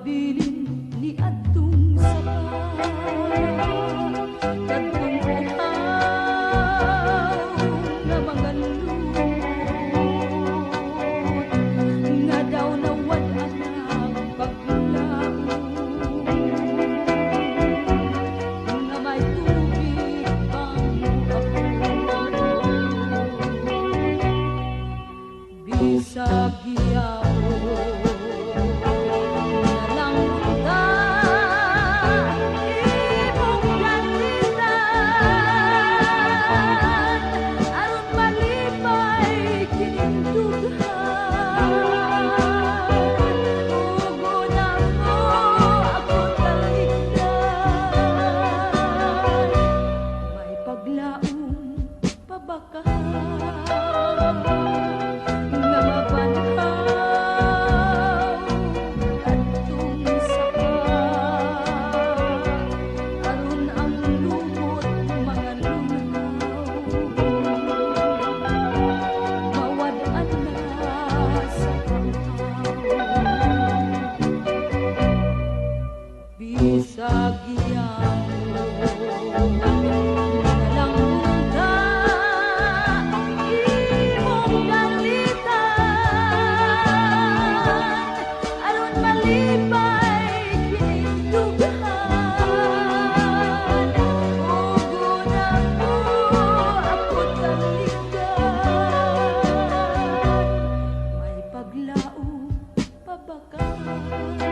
pagpabilin ni adtong sapa kadtong uhaw nga mga lumot nga daw nawad-an ang paglaom nga may tubig pang ako bisag gihapon bisag gihapon nalang unta imong dalitan aron malipay kining dughan ugo na mo ako taligan may paglaom pabakan